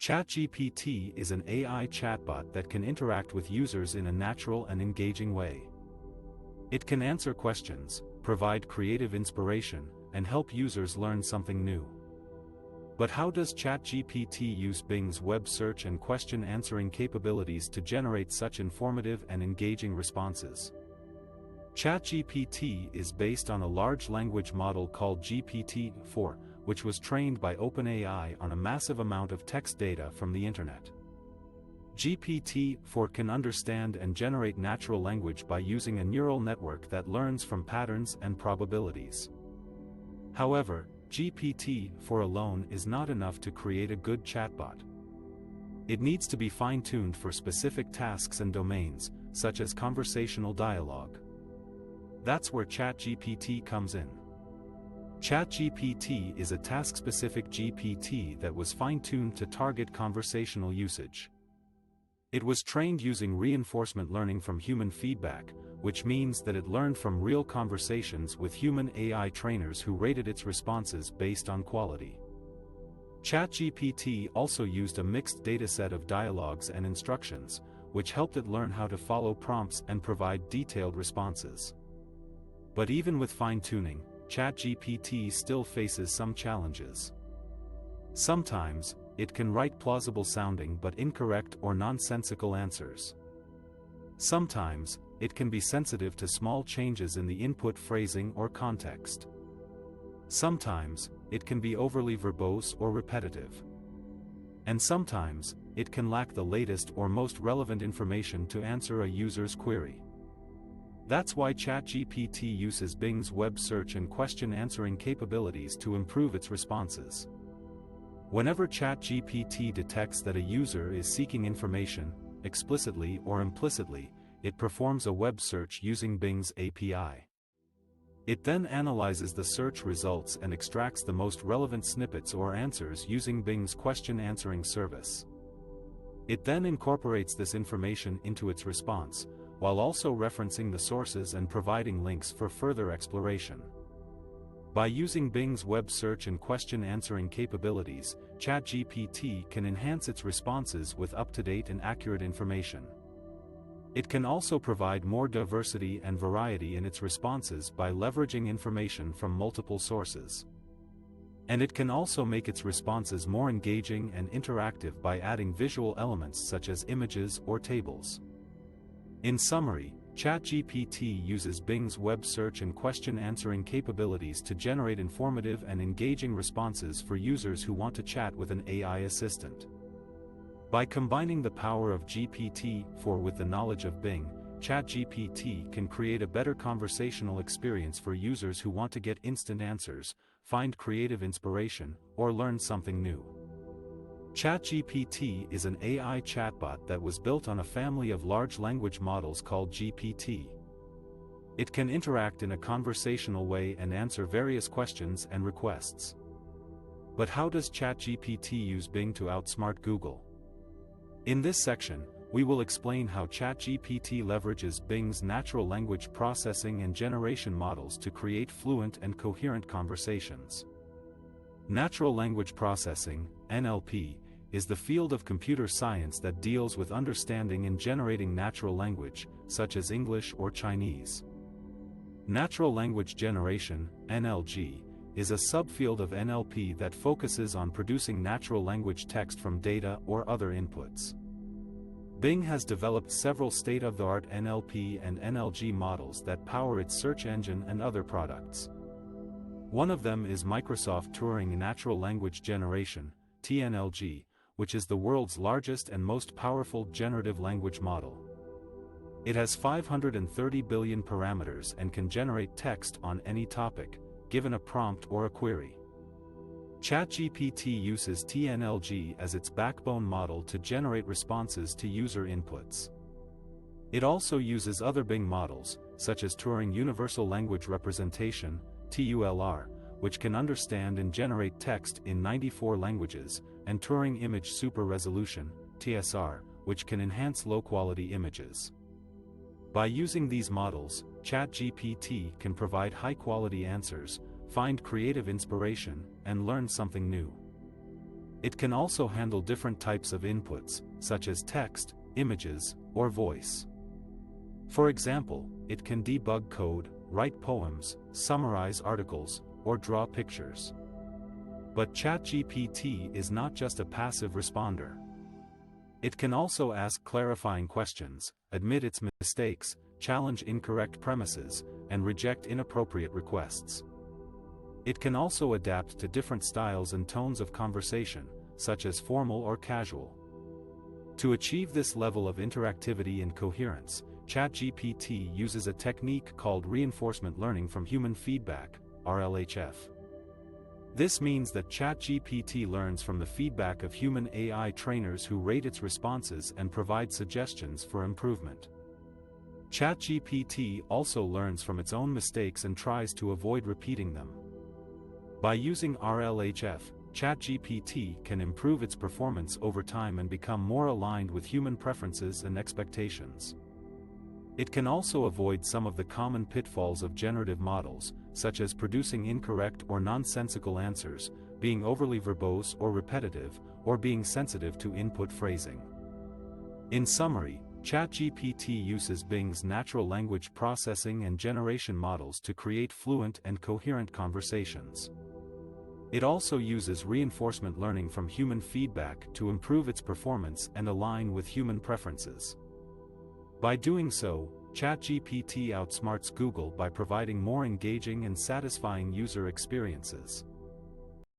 ChatGPT is an AI chatbot that can interact with users in a natural and engaging way. It can answer questions, provide creative inspiration, and help users learn something new. But how does ChatGPT use Bing's web search and question answering capabilities to generate such informative and engaging responses? ChatGPT is based on a large language model called GPT-4, which was trained by OpenAI on a massive amount of text data from the internet. GPT-4 can understand and generate natural language by using a neural network that learns from patterns and probabilities. However, GPT-4 alone is not enough to create a good chatbot. It needs to be fine-tuned for specific tasks and domains, such as conversational dialogue. That's where ChatGPT comes in. ChatGPT is a task-specific GPT that was fine-tuned to target conversational usage. It was trained using reinforcement learning from human feedback, which means that it learned from real conversations with human AI trainers who rated its responses based on quality. ChatGPT also used a mixed dataset of dialogues and instructions, which helped it learn how to follow prompts and provide detailed responses. But even with fine-tuning, ChatGPT still faces some challenges. Sometimes, it can write plausible-sounding but incorrect or nonsensical answers. Sometimes, it can be sensitive to small changes in the input phrasing or context. Sometimes, it can be overly verbose or repetitive. And sometimes, it can lack the latest or most relevant information to answer a user's query. That's why ChatGPT uses Bing's web search and question answering capabilities to improve its responses. Whenever ChatGPT detects that a user is seeking information, explicitly or implicitly, it performs a web search using Bing's API. It then analyzes the search results and extracts the most relevant snippets or answers using Bing's question answering service. It then incorporates this information into its response, while also referencing the sources and providing links for further exploration. By using Bing's web search and question answering capabilities, ChatGPT can enhance its responses with up-to-date and accurate information. It can also provide more diversity and variety in its responses by leveraging information from multiple sources. And it can also make its responses more engaging and interactive by adding visual elements such as images or tables. In summary, ChatGPT uses Bing's web search and question answering capabilities to generate informative and engaging responses for users who want to chat with an AI assistant. By combining the power of GPT-4 with the knowledge of Bing, ChatGPT can create a better conversational experience for users who want to get instant answers, find creative inspiration, or learn something new. ChatGPT is an AI chatbot that was built on a family of large language models called GPT. It can interact in a conversational way and answer various questions and requests. But how does ChatGPT use Bing to outsmart Google? In this section, we will explain how ChatGPT leverages Bing's natural language processing and generation models to create fluent and coherent conversations. Natural language processing, NLP, is the field of computer science that deals with understanding and generating natural language, such as English or Chinese. Natural language generation, NLG, is a subfield of NLP that focuses on producing natural language text from data or other inputs. Bing has developed several state-of-the-art NLP and NLG models that power its search engine and other products. One of them is Microsoft Turing Natural Language Generation, TNLG, which is the world's largest and most powerful generative language model. It has 530 billion parameters and can generate text on any topic, given a prompt or a query. ChatGPT uses TNLG as its backbone model to generate responses to user inputs. It also uses other Bing models, such as Turing Universal Language Representation, TULR, which can understand and generate text in 94 languages, and Turing Image Super Resolution, TSR, which can enhance low-quality images. By using these models, ChatGPT can provide high-quality answers, find creative inspiration, and learn something new. It can also handle different types of inputs, such as text, images, or voice. For example, it can debug code, write poems, summarize articles, or draw pictures. But ChatGPT is not just a passive responder. It can also ask clarifying questions, admit its mistakes, challenge incorrect premises, and reject inappropriate requests. It can also adapt to different styles and tones of conversation, such as formal or casual. To achieve this level of interactivity and coherence, ChatGPT uses a technique called reinforcement learning from human feedback, RLHF. This means that ChatGPT learns from the feedback of human AI trainers who rate its responses and provide suggestions for improvement. ChatGPT also learns from its own mistakes and tries to avoid repeating them. By using RLHF, ChatGPT can improve its performance over time and become more aligned with human preferences and expectations. It can also avoid some of the common pitfalls of generative models, such as producing incorrect or nonsensical answers, being overly verbose or repetitive, or being sensitive to input phrasing. In summary, ChatGPT uses Bing's natural language processing and generation models to create fluent and coherent conversations. It also uses reinforcement learning from human feedback to improve its performance and align with human preferences. By doing so, ChatGPT outsmarts Google by providing more engaging and satisfying user experiences.